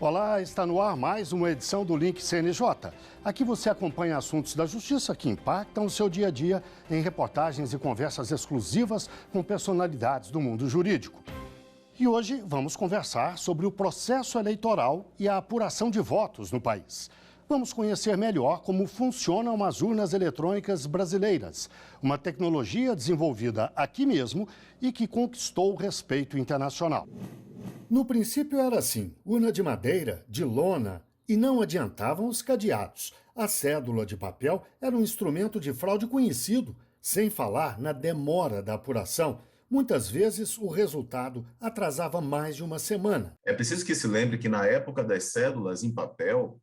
Olá, está no ar mais uma edição do Link CNJ. Aqui você acompanha assuntos da justiça que impactam o seu dia a dia em reportagens e conversas exclusivas com personalidades do mundo jurídico. E hoje vamos conversar sobre o processo eleitoral e a apuração de votos no país. Vamos conhecer melhor como funcionam as urnas eletrônicas brasileiras, uma tecnologia desenvolvida aqui mesmo e que conquistou o respeito internacional. No princípio era assim, urna de madeira, de lona, e não adiantavam os cadeados. A cédula de papel era um instrumento de fraude conhecido, sem falar na demora da apuração. Muitas vezes o resultado atrasava mais de uma semana. É preciso que se lembre que na época das cédulas em papel,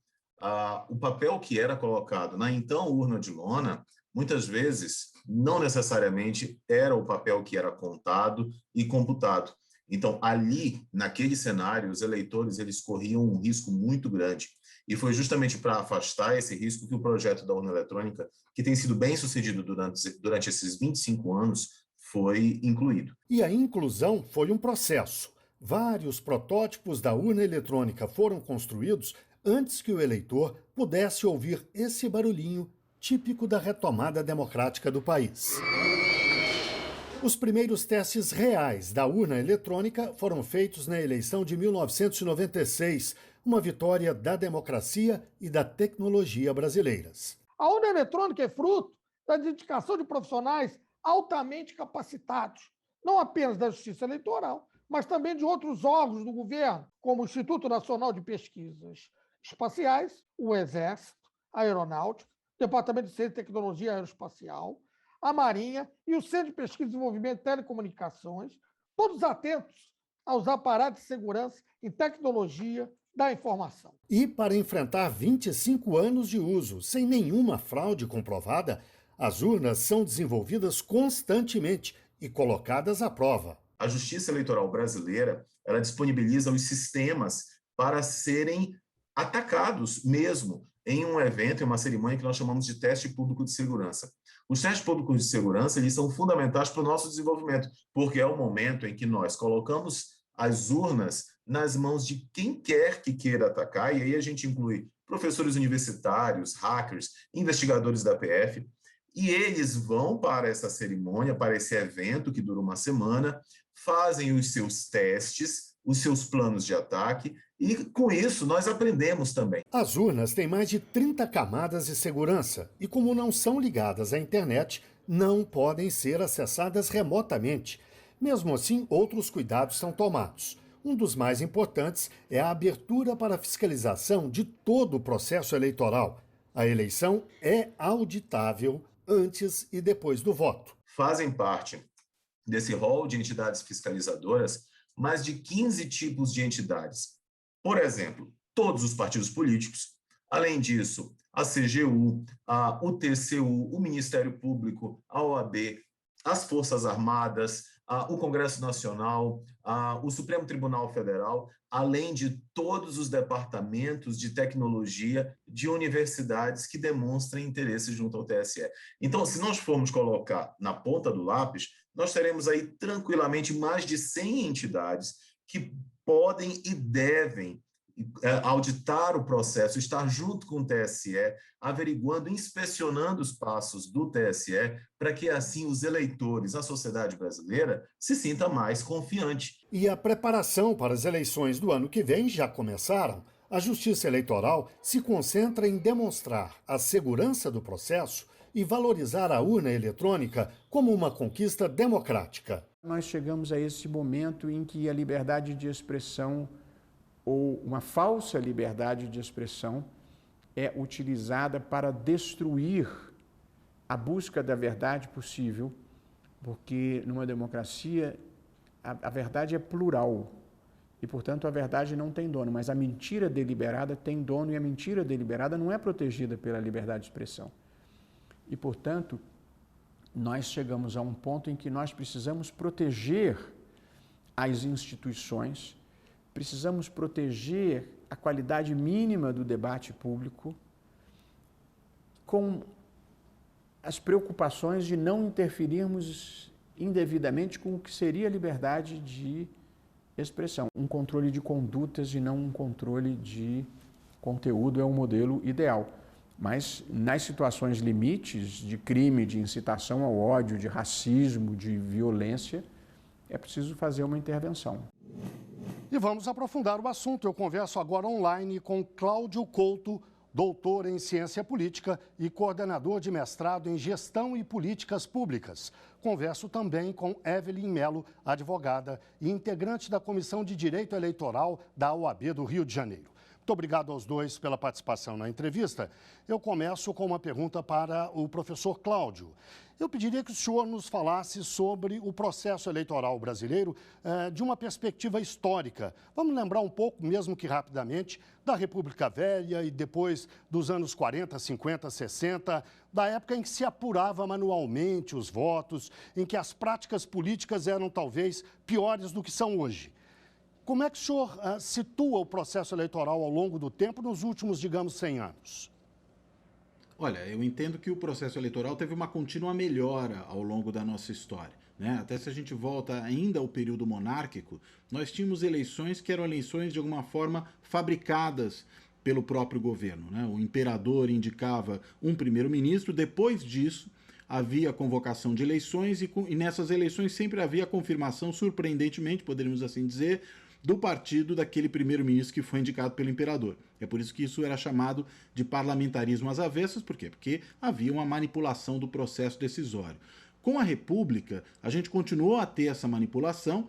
o papel que era colocado na então urna de lona, muitas vezes, não necessariamente era o papel que era contado e computado. Então, ali, naquele cenário, os eleitores eles corriam um risco muito grande. E foi justamente para afastar esse risco que o projeto da urna eletrônica, que tem sido bem sucedido durante esses 25 anos, foi incluído. E a inclusão foi um processo. Vários protótipos da urna eletrônica foram construídos antes que o eleitor pudesse ouvir esse barulhinho típico da retomada democrática do país. Os primeiros testes reais da urna eletrônica foram feitos na eleição de 1996, uma vitória da democracia e da tecnologia brasileiras. A urna eletrônica é fruto da dedicação de profissionais altamente capacitados, não apenas da Justiça Eleitoral, mas também de outros órgãos do governo, como o Instituto Nacional de Pesquisas Espaciais, o Exército, a Aeronáutica, o Departamento de Ciência e Tecnologia Aeroespacial, a Marinha e o Centro de Pesquisa e Desenvolvimento de Telecomunicações, todos atentos aos aparatos de segurança e tecnologia da informação. E para enfrentar 25 anos de uso, sem nenhuma fraude comprovada, as urnas são desenvolvidas constantemente e colocadas à prova. A Justiça Eleitoral brasileira, ela disponibiliza os sistemas para serem atacados mesmo em um evento, em uma cerimônia que nós chamamos de teste público de segurança. Os testes públicos de segurança eles são fundamentais para o nosso desenvolvimento, porque é o momento em que nós colocamos as urnas nas mãos de quem quer que queira atacar, e aí a gente inclui professores universitários, hackers, investigadores da PF, e eles vão para essa cerimônia, para esse evento que dura uma semana, fazem os seus testes, os seus planos de ataque, e com isso nós aprendemos também. As urnas têm mais de 30 camadas de segurança e, como não são ligadas à internet, não podem ser acessadas remotamente. Mesmo assim, outros cuidados são tomados. Um dos mais importantes é a abertura para a fiscalização de todo o processo eleitoral. A eleição é auditável antes e depois do voto. Fazem parte desse rol de entidades fiscalizadoras mais de 15 tipos de entidades. Por exemplo, todos os partidos políticos, além disso, a CGU, o TCU, o Ministério Público, a OAB, as Forças Armadas, o Congresso Nacional, o Supremo Tribunal Federal, além de todos os departamentos de tecnologia de universidades que demonstrem interesse junto ao TSE. Então, se nós formos colocar na ponta do lápis, nós teremos aí tranquilamente mais de 100 entidades que podem e devem auditar o processo, estar junto com o TSE, averiguando, inspecionando os passos do TSE, para que assim os eleitores, a sociedade brasileira, se sinta mais confiante. E a preparação para as eleições do ano que vem já começaram. A Justiça Eleitoral se concentra em demonstrar a segurança do processo e valorizar a urna eletrônica como uma conquista democrática. Nós chegamos a esse momento em que a liberdade de expressão ou uma falsa liberdade de expressão é utilizada para destruir a busca da verdade possível, porque numa democracia a verdade é plural e, portanto, a verdade não tem dono, mas a mentira deliberada tem dono e a mentira deliberada não é protegida pela liberdade de expressão. E, portanto, nós chegamos a um ponto em que nós precisamos proteger as instituições, precisamos proteger a qualidade mínima do debate público com as preocupações de não interferirmos indevidamente com o que seria a liberdade de expressão. Um controle de condutas e não um controle de conteúdo é um modelo ideal. Mas nas situações limites de crime, de incitação ao ódio, de racismo, de violência, é preciso fazer uma intervenção. E vamos aprofundar o assunto. Eu converso agora online com Cláudio Couto, doutor em Ciência Política e coordenador de mestrado em Gestão e Políticas Públicas. Converso também com Evelyn Melo, advogada e integrante da Comissão de Direito Eleitoral da OAB do Rio de Janeiro. Muito obrigado aos dois pela participação na entrevista. Eu começo com uma pergunta para o professor Cláudio. Eu pediria que o senhor nos falasse sobre o processo eleitoral brasileiro de uma perspectiva histórica. Vamos lembrar um pouco, mesmo que rapidamente, da República Velha e depois dos anos 40, 50, 60, da época em que se apurava manualmente os votos, em que as práticas políticas eram talvez piores do que são hoje. Como é que o senhor situa o processo eleitoral ao longo do tempo nos últimos, digamos, 100 anos? Olha, eu entendo que o processo eleitoral teve uma contínua melhora ao longo da nossa história, né? Até se a gente volta ainda ao período monárquico, nós tínhamos eleições que eram eleições de alguma forma fabricadas pelo próprio governo, né? O imperador indicava um primeiro-ministro, depois disso havia convocação de eleições e nessas eleições sempre havia a confirmação, surpreendentemente, poderíamos assim dizer, do partido daquele primeiro-ministro que foi indicado pelo imperador. É por isso que isso era chamado de parlamentarismo às avessas. Por quê? Porque havia uma manipulação do processo decisório. Com a República, a gente continuou a ter essa manipulação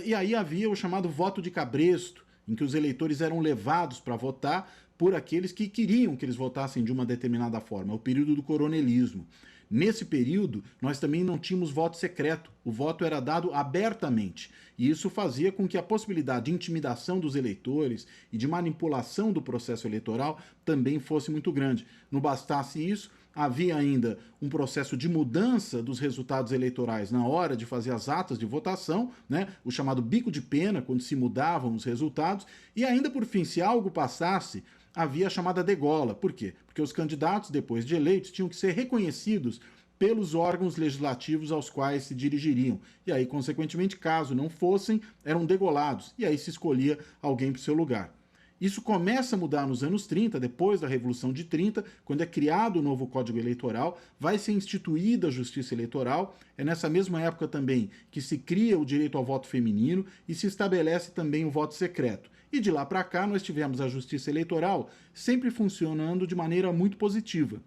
e aí havia o chamado voto de cabresto, em que os eleitores eram levados para votar por aqueles que queriam que eles votassem de uma determinada forma, o período do coronelismo. Nesse período, nós também não tínhamos voto secreto, o voto era dado abertamente, e isso fazia com que a possibilidade de intimidação dos eleitores e de manipulação do processo eleitoral também fosse muito grande. Não bastasse isso, havia ainda um processo de mudança dos resultados eleitorais na hora de fazer as atas de votação, né? O chamado bico de pena, quando se mudavam os resultados, e ainda por fim, se algo passasse, havia a chamada degola. Por quê? Porque os candidatos, depois de eleitos, tinham que ser reconhecidos pelos órgãos legislativos aos quais se dirigiriam. E aí, consequentemente, caso não fossem, eram degolados. E aí se escolhia alguém para o seu lugar. Isso começa a mudar nos anos 30, depois da Revolução de 30, quando é criado o novo Código Eleitoral, vai ser instituída a Justiça Eleitoral, é nessa mesma época também que se cria o direito ao voto feminino e se estabelece também o voto secreto. E de lá para cá nós tivemos a Justiça Eleitoral sempre funcionando de maneira muito positiva.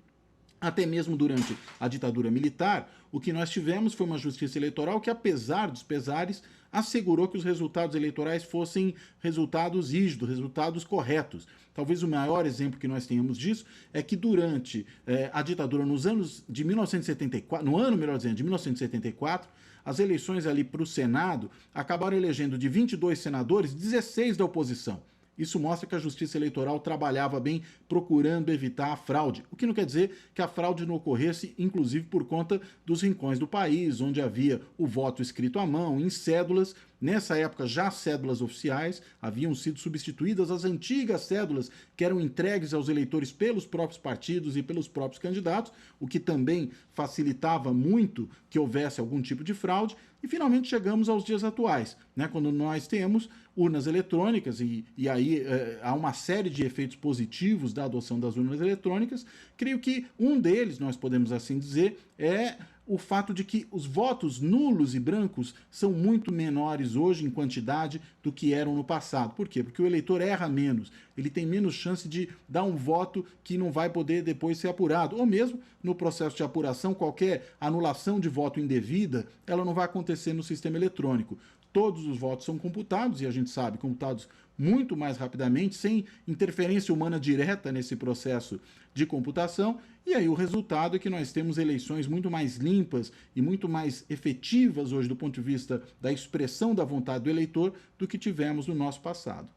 Até mesmo durante a ditadura militar, o que nós tivemos foi uma justiça eleitoral que, apesar dos pesares, assegurou que os resultados eleitorais fossem resultados rígidos, resultados corretos. Talvez o maior exemplo que nós tenhamos disso é que durante a ditadura, nos anos de 1974, no ano, melhor dizendo, de 1974, as eleições ali para o Senado acabaram elegendo de 22 senadores, 16 da oposição. Isso mostra que a Justiça Eleitoral trabalhava bem procurando evitar a fraude, o que não quer dizer que a fraude não ocorresse, inclusive por conta dos rincões do país, onde havia o voto escrito à mão, em cédulas. Nessa época, já cédulas oficiais haviam sido substituídas as antigas cédulas que eram entregues aos eleitores pelos próprios partidos e pelos próprios candidatos, o que também facilitava muito que houvesse algum tipo de fraude. E finalmente chegamos aos dias atuais, né, quando nós temos urnas eletrônicas e aí há uma série de efeitos positivos da adoção das urnas eletrônicas. Creio que um deles, nós podemos assim dizer, é o fato de que os votos nulos e brancos são muito menores hoje em quantidade do que eram no passado. Por quê? Porque o eleitor erra menos, ele tem menos chance de dar um voto que não vai poder depois ser apurado. Ou mesmo, no processo de apuração, qualquer anulação de voto indevida, ela não vai acontecer no sistema eletrônico. Todos os votos são computados, e a gente sabe, computados muito mais rapidamente, sem interferência humana direta nesse processo de computação, e aí o resultado é que nós temos eleições muito mais limpas e muito mais efetivas hoje do ponto de vista da expressão da vontade do eleitor do que tivemos no nosso passado.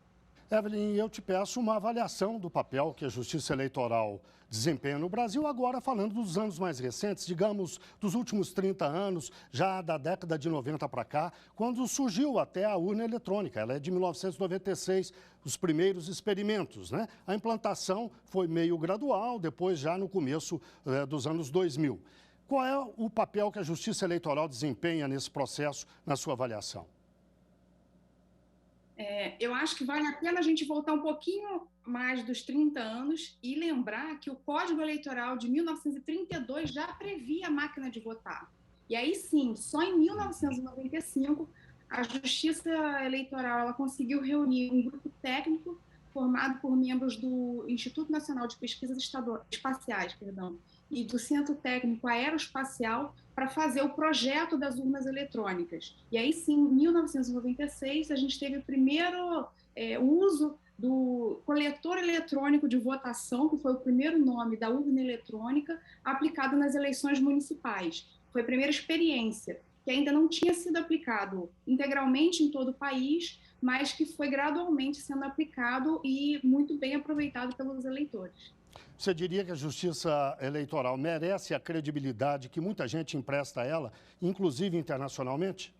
Evelyn, eu te peço uma avaliação do papel que a Justiça Eleitoral desempenha no Brasil, agora falando dos anos mais recentes, digamos, dos últimos 30 anos, já da década de 90 para cá, quando surgiu até a urna eletrônica. Ela é de 1996, os primeiros experimentos, né? A implantação foi meio gradual, depois já no começo dos anos 2000. Qual é o papel que a Justiça Eleitoral desempenha nesse processo, na sua avaliação? Eu acho que vale a pena a gente voltar um pouquinho mais dos 30 anos e lembrar que o Código Eleitoral de 1932 já previa a máquina de votar. E aí sim, só em 1995, a Justiça Eleitoral ela conseguiu reunir um grupo técnico formado por membros do Instituto Nacional de Pesquisas Espaciais, e do Centro Técnico Aeroespacial para fazer o projeto das urnas eletrônicas. E aí sim, em 1996, a gente teve o primeiro uso do coletor eletrônico de votação, que foi o primeiro nome da urna eletrônica, aplicado nas eleições municipais. Foi a primeira experiência, que ainda não tinha sido aplicado integralmente em todo o país, mas que foi gradualmente sendo aplicado e muito bem aproveitado pelos eleitores. Você diria que a Justiça Eleitoral merece a credibilidade que muita gente empresta a ela, inclusive internacionalmente?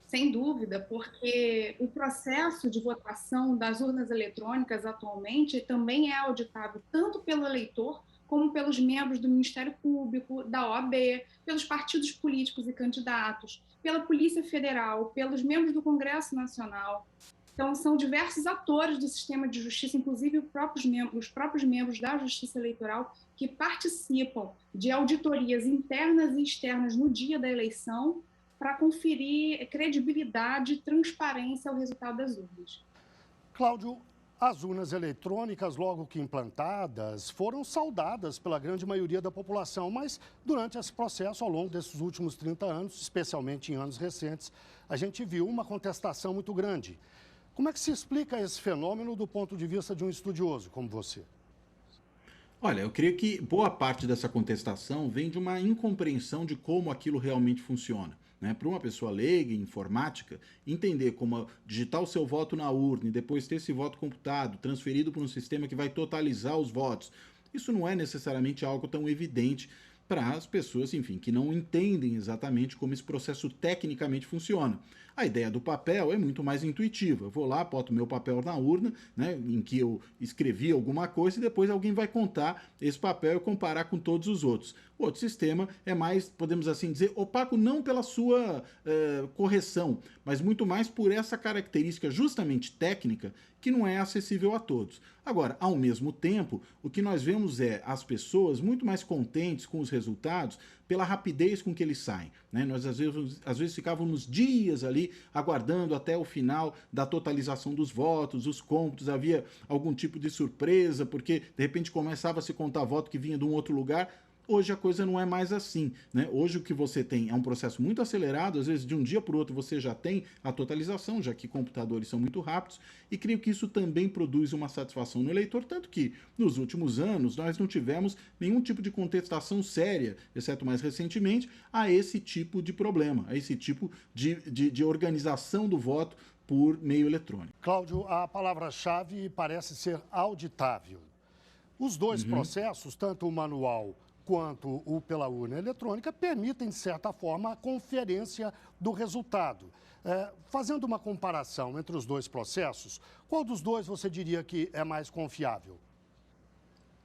Sem dúvida, porque o processo de votação das urnas eletrônicas atualmente também é auditável tanto pelo eleitor como pelos membros do Ministério Público, da OAB, pelos partidos políticos e candidatos, pela Polícia Federal, pelos membros do Congresso Nacional. Então, são diversos atores do sistema de justiça, inclusive os próprios membros da Justiça Eleitoral, que participam de auditorias internas e externas no dia da eleição para conferir credibilidade e transparência ao resultado das urnas. Cláudio, as urnas eletrônicas, logo que implantadas, foram saudadas pela grande maioria da população, mas durante esse processo, ao longo desses últimos 30 anos, especialmente em anos recentes, a gente viu uma contestação muito grande. Como é que se explica esse fenômeno do ponto de vista de um estudioso como você? Olha, eu creio que boa parte dessa contestação vem de uma incompreensão de como aquilo realmente funciona. Né? Para uma pessoa leiga em informática, entender como digitar o seu voto na urna e depois ter esse voto computado, transferido para um sistema que vai totalizar os votos, isso não é necessariamente algo tão evidente para as pessoas, enfim, que não entendem exatamente como esse processo tecnicamente funciona. A ideia do papel é muito mais intuitiva. Eu vou lá, boto meu papel na urna, né, em que eu escrevi alguma coisa e depois alguém vai contar esse papel e comparar com todos os outros. O outro sistema é mais, podemos assim dizer, opaco não pela sua correção, mas muito mais por essa característica justamente técnica que não é acessível a todos. Agora, ao mesmo tempo, o que nós vemos é as pessoas muito mais contentes com os resultados pela rapidez com que eles saem. Né? Nós, às vezes, ficávamos dias ali aguardando até o final da totalização dos votos, os cômputos, havia algum tipo de surpresa, porque, de repente, começava a se contar voto que vinha de um outro lugar. Hoje a coisa não é mais assim, né? Hoje o que você tem é um processo muito acelerado, às vezes de um dia para o outro você já tem a totalização, já que computadores são muito rápidos, e creio que isso também produz uma satisfação no eleitor, tanto que nos últimos anos nós não tivemos nenhum tipo de contestação séria, exceto mais recentemente, a esse tipo de problema, a esse tipo de organização do voto por meio eletrônico. Cláudio, a palavra-chave parece ser auditável. Os dois processos, tanto o manual quanto o pela urna eletrônica, permitem, de certa forma, a conferência do resultado. Fazendo uma comparação entre os dois processos, qual dos dois você diria que é mais confiável?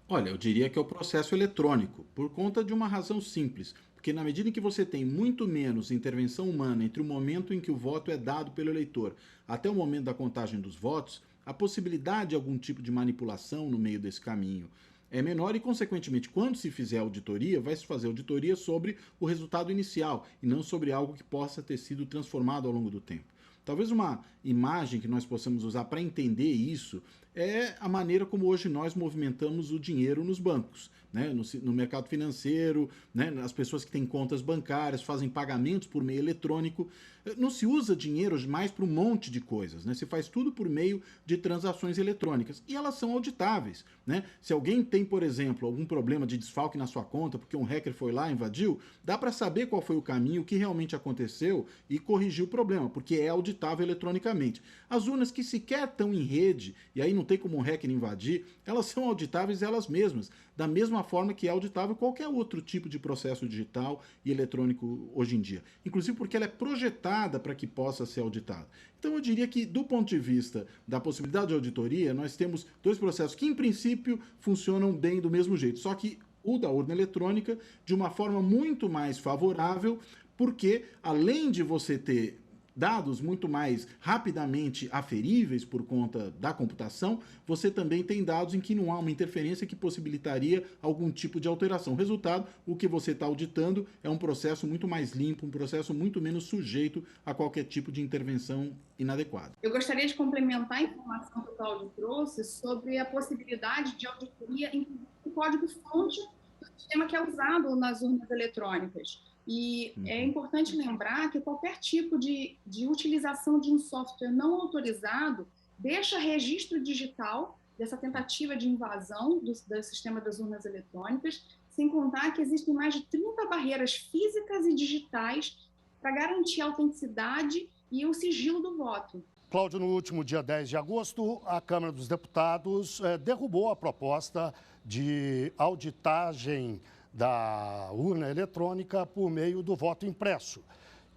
Olha, eu diria que é o processo eletrônico, por conta de uma razão simples. Porque na medida em que você tem muito menos intervenção humana entre o momento em que o voto é dado pelo eleitor até o momento da contagem dos votos, a possibilidade de algum tipo de manipulação no meio desse caminho é menor e, consequentemente, quando se fizer auditoria, vai se fazer auditoria sobre o resultado inicial e não sobre algo que possa ter sido transformado ao longo do tempo. Talvez uma imagem que nós possamos usar para entender isso é a maneira como hoje nós movimentamos o dinheiro nos bancos, né? No mercado financeiro, né? As pessoas que têm contas bancárias fazem pagamentos por meio eletrônico. Não se usa dinheiro mais para um monte de coisas, né? Se faz tudo por meio de transações eletrônicas e elas são auditáveis, né? Se alguém tem, por exemplo, algum problema de desfalque na sua conta porque um hacker foi lá e invadiu, dá para saber qual foi o caminho, o que realmente aconteceu e corrigir o problema, porque é auditável eletronicamente. As urnas que sequer estão em rede, e aí não tem como um hacker invadir, elas são auditáveis elas mesmas, da mesma forma que é auditável qualquer outro tipo de processo digital e eletrônico hoje em dia. Inclusive porque ela é projetada para que possa ser auditada. Então eu diria que, do ponto de vista da possibilidade de auditoria, nós temos dois processos que, em princípio, funcionam bem do mesmo jeito, só que o da urna eletrônica de uma forma muito mais favorável, porque além de você ter dados muito mais rapidamente aferíveis por conta da computação, você também tem dados em que não há uma interferência que possibilitaria algum tipo de alteração. Resultado, o que você está auditando é um processo muito mais limpo, um processo muito menos sujeito a qualquer tipo de intervenção inadequada. Eu gostaria de complementar a informação que o Cláudio trouxe sobre a possibilidade de auditoria em código-fonte do sistema que é usado nas urnas eletrônicas. E é importante lembrar que qualquer tipo de utilização de um software não autorizado deixa registro digital dessa tentativa de invasão do sistema das urnas eletrônicas, sem contar que existem mais de 30 barreiras físicas e digitais para garantir a autenticidade e o sigilo do voto. Cláudio, no último dia 10 de agosto, a Câmara dos Deputados derrubou a proposta de auditagem da urna eletrônica por meio do voto impresso.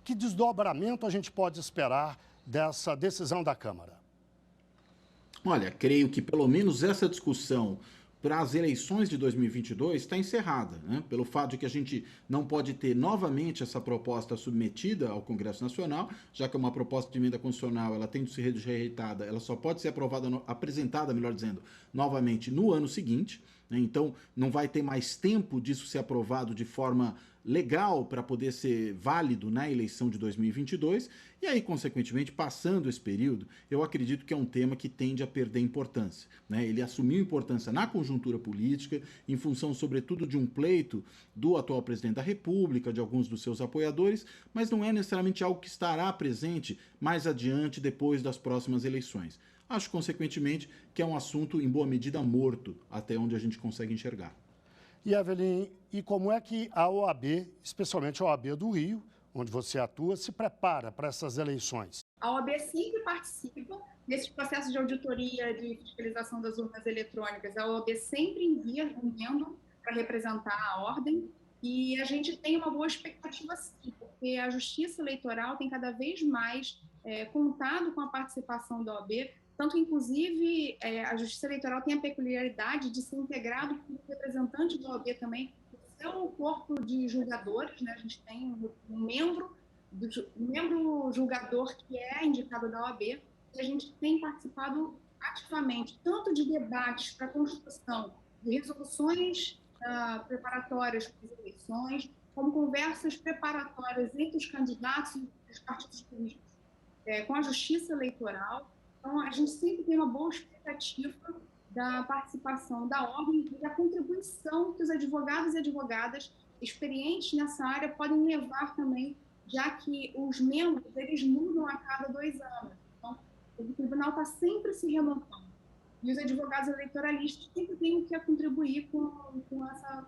Que desdobramento a gente pode esperar dessa decisão da Câmara? Olha, creio que pelo menos essa discussão para as eleições de 2022 está encerrada, né? Pelo fato de que a gente não pode ter novamente essa proposta submetida ao Congresso Nacional, já que é uma proposta de emenda constitucional, ela tem de ser rejeitada, ela só pode ser apresentada, melhor dizendo, novamente no ano seguinte. Então, não vai ter mais tempo disso ser aprovado de forma legal para poder ser válido na eleição de 2022. E aí, consequentemente, passando esse período, eu acredito que é um tema que tende a perder importância, né? Ele assumiu importância na conjuntura política, em função, sobretudo, de um pleito do atual presidente da República, de alguns dos seus apoiadores, mas não é necessariamente algo que estará presente mais adiante, depois das próximas eleições. Acho, consequentemente, que é um assunto, em boa medida, morto, até onde a gente consegue enxergar. E, Evelyn, e como é que a OAB, especialmente a OAB do Rio, onde você atua, se prepara para essas eleições? A OAB sempre participa desse processo de auditoria de fiscalização das urnas eletrônicas. A OAB sempre envia um membro para representar a ordem e a gente tem uma boa expectativa, sim, porque a Justiça Eleitoral tem cada vez mais contado com a participação da OAB. Tanto, inclusive, a Justiça Eleitoral tem a peculiaridade de ser integrado por representante da OAB também, do seu corpo de julgadores, né? A gente tem um membro julgador que é indicado da OAB, e a gente tem participado ativamente, tanto de debates para a construção de resoluções preparatórias para as eleições, como conversas preparatórias entre os candidatos e os partidos políticos com a Justiça Eleitoral. Então, a gente sempre tem uma boa expectativa da participação da ordem e da contribuição que os advogados e advogadas experientes nessa área podem levar também, já que os membros, eles mudam a cada 2 anos. Então, o tribunal está sempre se remontando. E os advogados eleitoralistas sempre têm que contribuir com essa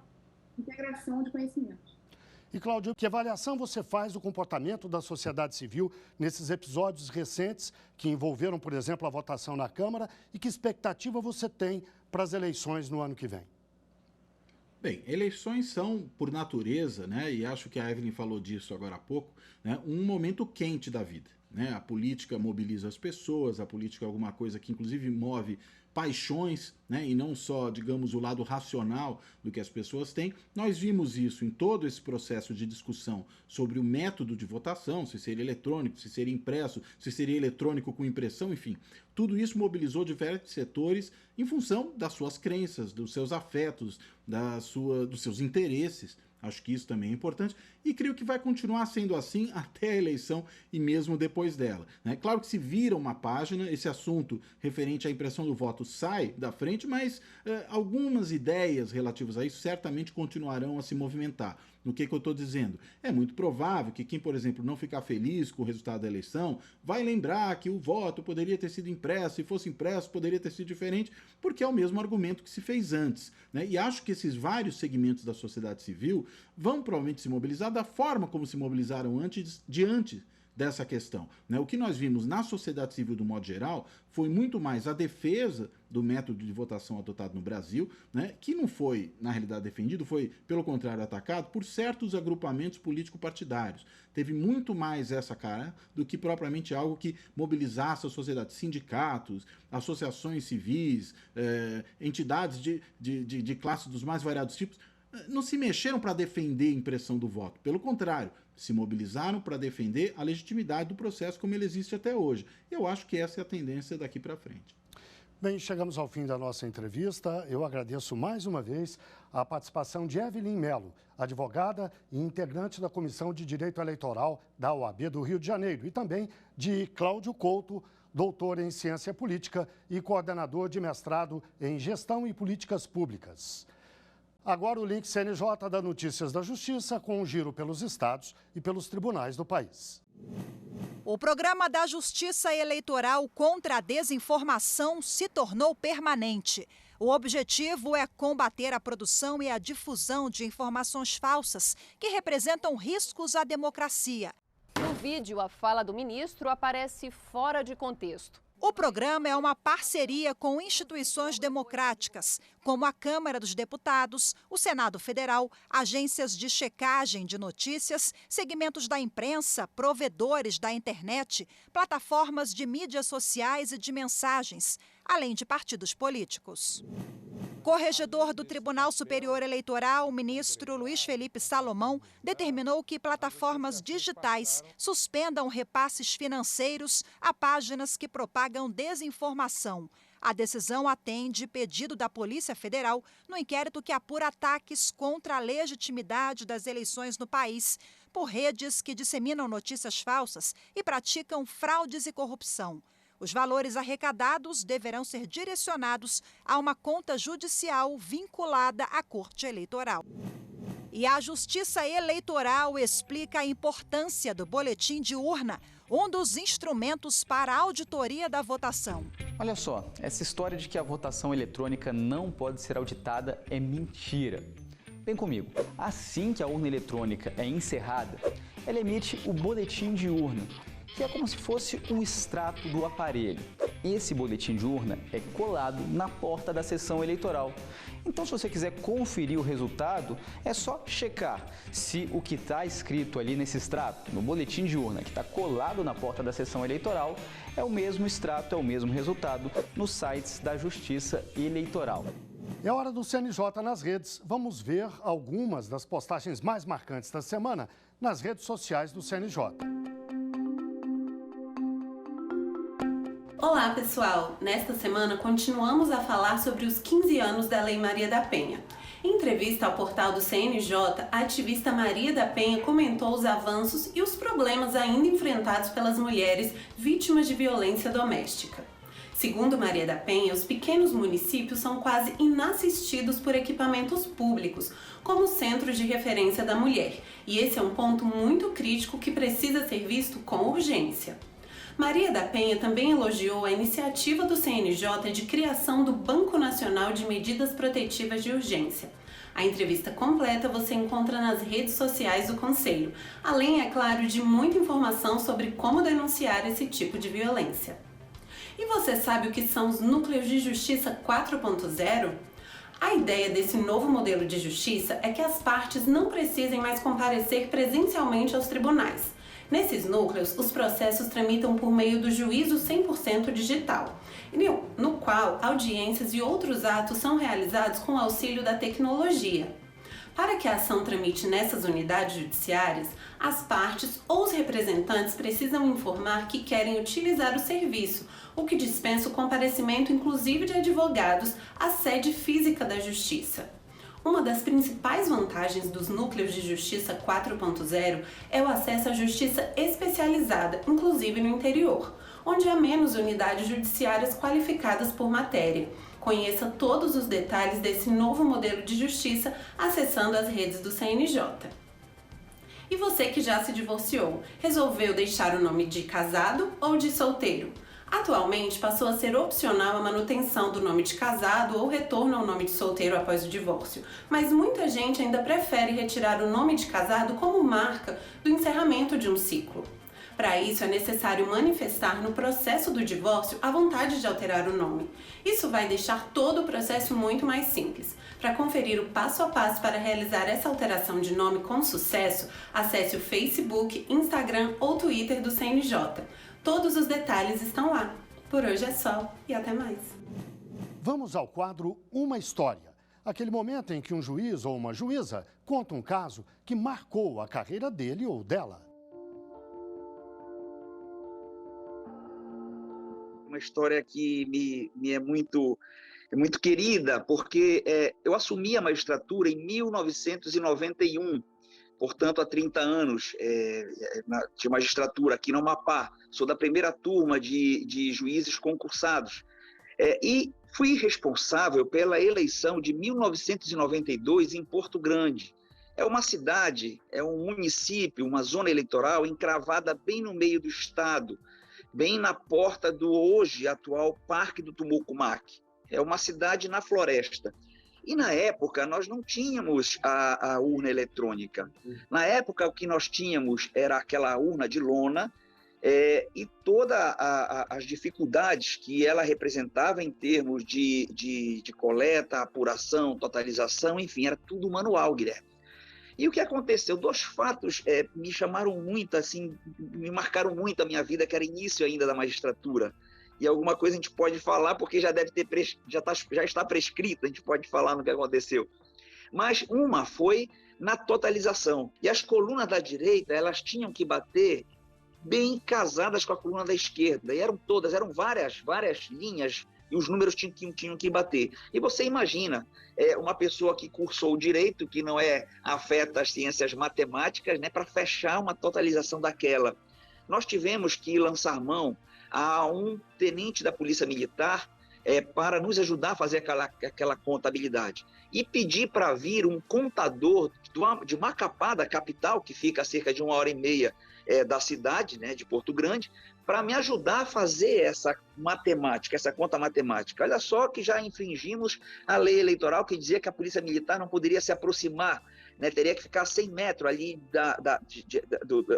integração de conhecimentos. E, Cláudio, que avaliação você faz do comportamento da sociedade civil nesses episódios recentes que envolveram, por exemplo, a votação na Câmara e que expectativa você tem para as eleições no ano que vem? Bem, eleições são, por natureza, né, e acho que a Evelyn falou disso agora há pouco, né, um momento quente da vida, né? A política mobiliza as pessoas, a política é alguma coisa que inclusive move paixões, né, e não só, digamos, o lado racional do que as pessoas têm. Nós vimos isso em todo esse processo de discussão sobre o método de votação, se seria eletrônico, se seria impresso, se seria eletrônico com impressão, enfim. Tudo isso mobilizou diversos setores em função das suas crenças, dos seus afetos, dos seus interesses. Acho que isso também é importante e creio que vai continuar sendo assim até a eleição e mesmo depois dela, né? Claro que se vira uma página, esse assunto referente à impressão do voto sai da frente, mas algumas ideias relativas a isso certamente continuarão a se movimentar. No que eu estou dizendo? É muito provável que quem, por exemplo, não ficar feliz com o resultado da eleição vai lembrar que o voto poderia ter sido impresso, se fosse impresso poderia ter sido diferente, porque é o mesmo argumento que se fez antes, né? E acho que esses vários segmentos da sociedade civil vão provavelmente se mobilizar da forma como se mobilizaram diante dessa questão, né? O que nós vimos na sociedade civil, do modo geral, foi muito mais a defesa do método de votação adotado no Brasil, né? Que não foi, na realidade, defendido, foi, pelo contrário, atacado por certos agrupamentos político-partidários. Teve muito mais essa cara do que propriamente algo que mobilizasse a sociedade, sindicatos, associações civis, entidades de classes dos mais variados tipos. não se mexeram para defender a impressão do voto. Pelo contrário, se mobilizaram para defender a legitimidade do processo como ele existe até hoje. Eu acho que essa é a tendência daqui para frente. Bem, chegamos ao fim da nossa entrevista. Eu agradeço mais uma vez a participação de Evelyn Melo, advogada e integrante da Comissão de Direito Eleitoral da OAB do Rio de Janeiro, e também de Cláudio Couto, doutor em Ciência Política e coordenador de mestrado em Gestão e Políticas Públicas. Agora o link CNJ da Notícias da Justiça com um giro pelos estados e pelos tribunais do país. O programa da Justiça Eleitoral contra a desinformação se tornou permanente. O objetivo é combater a produção e a difusão de informações falsas que representam riscos à democracia. No vídeo, a fala do ministro aparece fora de contexto. O programa é uma parceria com instituições democráticas, como a Câmara dos Deputados, o Senado Federal, agências de checagem de notícias, segmentos da imprensa, provedores da internet, plataformas de mídias sociais e de mensagens, além de partidos políticos. Corregedor do Tribunal Superior Eleitoral, o ministro Luiz Felipe Salomão, determinou que plataformas digitais suspendam repasses financeiros a páginas que propagam desinformação. A decisão atende pedido da Polícia Federal no inquérito que apura ataques contra a legitimidade das eleições no país por redes que disseminam notícias falsas e praticam fraudes e corrupção. Os valores arrecadados deverão ser direcionados a uma conta judicial vinculada à Corte Eleitoral. E a Justiça Eleitoral explica a importância do boletim de urna, um dos instrumentos para a auditoria da votação. Olha só, essa história de que a votação eletrônica não pode ser auditada é mentira. Vem comigo. Assim que a urna eletrônica é encerrada, ela emite o boletim de urna, que é como se fosse um extrato do aparelho. Esse boletim de urna é colado na porta da sessão eleitoral. Então, se você quiser conferir o resultado, é só checar se o que está escrito ali nesse extrato, no boletim de urna, que está colado na porta da sessão eleitoral, é o mesmo extrato, é o mesmo resultado nos sites da Justiça Eleitoral. É hora do CNJ nas redes. Vamos ver algumas das postagens mais marcantes da semana nas redes sociais do CNJ. Olá, pessoal! Nesta semana, continuamos a falar sobre os 15 anos da Lei Maria da Penha. Em entrevista ao portal do CNJ, a ativista Maria da Penha comentou os avanços e os problemas ainda enfrentados pelas mulheres vítimas de violência doméstica. Segundo Maria da Penha, os pequenos municípios são quase inassistidos por equipamentos públicos, como centros de referência da mulher, e esse é um ponto muito crítico que precisa ser visto com urgência. Maria da Penha também elogiou a iniciativa do CNJ de criação do Banco Nacional de Medidas Protetivas de Urgência. A entrevista completa você encontra nas redes sociais do Conselho, além, é claro, de muita informação sobre como denunciar esse tipo de violência. E você sabe o que são os núcleos de justiça 4.0? A ideia desse novo modelo de justiça é que as partes não precisem mais comparecer presencialmente aos tribunais. Nesses núcleos, os processos tramitam por meio do juízo 100% digital, no qual audiências e outros atos são realizados com o auxílio da tecnologia. Para que a ação tramite nessas unidades judiciárias, as partes ou os representantes precisam informar que querem utilizar o serviço, o que dispensa o comparecimento inclusive de advogados à sede física da Justiça. Uma das principais vantagens dos núcleos de justiça 4.0 é o acesso à justiça especializada, inclusive no interior, onde há menos unidades judiciárias qualificadas por matéria. Conheça todos os detalhes desse novo modelo de justiça acessando as redes do CNJ. E você que já se divorciou, resolveu deixar o nome de casado ou de solteiro? Atualmente passou a ser opcional a manutenção do nome de casado ou retorno ao nome de solteiro após o divórcio, mas muita gente ainda prefere retirar o nome de casado como marca do encerramento de um ciclo. Para isso, é necessário manifestar no processo do divórcio a vontade de alterar o nome. Isso vai deixar todo o processo muito mais simples. Para conferir o passo a passo para realizar essa alteração de nome com sucesso, acesse o Facebook, Instagram ou Twitter do CNJ. Todos os detalhes estão lá. Por hoje é só e até mais. Vamos ao quadro Uma História. aquele momento em que um juiz ou uma juíza conta um caso que marcou a carreira dele ou dela. Uma história que me é muito querida, porque eu assumi a magistratura em 1991, portanto, há 30 anos de magistratura aqui no Amapá. Sou da primeira turma de juízes concursados. E fui responsável pela eleição de 1992 em Porto Grande. É uma cidade, é um município, uma zona eleitoral encravada bem no meio do estado, bem na porta do hoje atual Parque do Tumucumaque. É uma cidade na floresta. E na época nós não tínhamos a urna eletrônica. Na época o que nós tínhamos era aquela urna de lona e todas as dificuldades que ela representava em termos de coleta, apuração, totalização, enfim, era tudo manual, Guilherme. E o que aconteceu? 2 fatos me chamaram muito, assim, me marcaram muito a minha vida, que era início ainda da magistratura. E alguma coisa a gente pode falar, porque já está prescrita, a gente pode falar no que aconteceu. Mas uma foi na totalização. E as colunas da direita, elas tinham que bater bem casadas com a coluna da esquerda. E eram várias linhas, e os números tinham que bater. E você imagina, uma pessoa que cursou o direito, que não é afeta às ciências matemáticas, né, para fechar uma totalização daquela. Nós tivemos que lançar mão a um tenente da Polícia Militar para nos ajudar a fazer aquela contabilidade. E pedir para vir um contador de Macapá, da capital, que fica a cerca de 1h30 da cidade, né, de Porto Grande, para me ajudar a fazer essa matemática, essa conta matemática. Olha só que já infringimos a lei eleitoral que dizia que a Polícia Militar não poderia se aproximar, né, teria que ficar 100 metros ali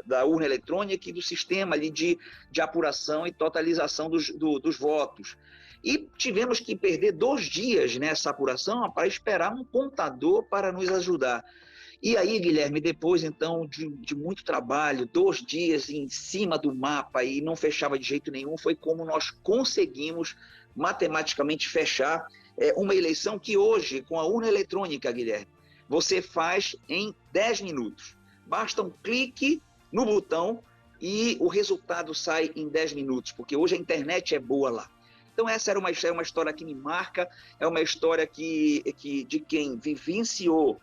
da urna eletrônica e do sistema ali de apuração e totalização dos votos. E tivemos que perder 2 dias nessa apuração para esperar um contador para nos ajudar. E aí, Guilherme, depois, então, de muito trabalho, 2 dias em cima do mapa e não fechava de jeito nenhum, foi como nós conseguimos matematicamente fechar uma eleição que hoje, com a urna eletrônica, Guilherme, você faz em 10 minutos. Basta um clique no botão e o resultado sai em 10 minutos, porque hoje a internet é boa lá. Então essa era uma história que me marca, é uma história de quem vivenciou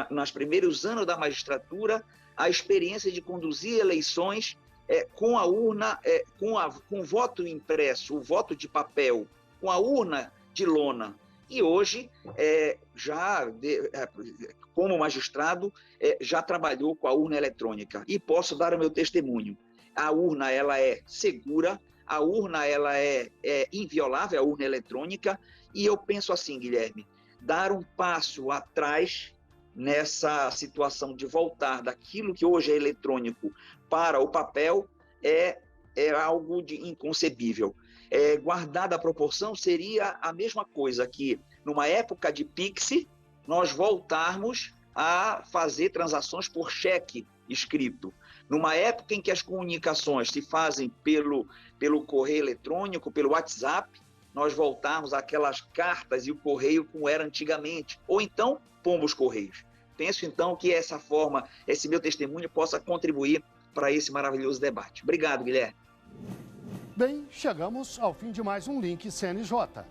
nos primeiros anos da magistratura a experiência de conduzir eleições com a urna, com o voto impresso, o voto de papel, com a urna de lona. E hoje, como magistrado, já trabalhou com a urna eletrônica. E posso dar o meu testemunho. A urna ela é segura, a urna ela é inviolável, a urna eletrônica. E eu penso assim, Guilherme, dar um passo atrás nessa situação de voltar daquilo que hoje é eletrônico para o papel é algo de inconcebível. Guardada a proporção, seria a mesma coisa que, numa época de Pix, nós voltarmos a fazer transações por cheque escrito. Numa época em que as comunicações se fazem pelo correio eletrônico, pelo WhatsApp, nós voltarmos àquelas cartas e o correio como era antigamente, ou então pombos correios. Penso então que essa forma, esse meu testemunho possa contribuir para esse maravilhoso debate. Obrigado, Guilherme. Bem, chegamos ao fim de mais um Link CNJ.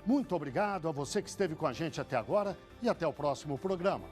Muito obrigado a você que esteve com a gente até agora e até o próximo programa.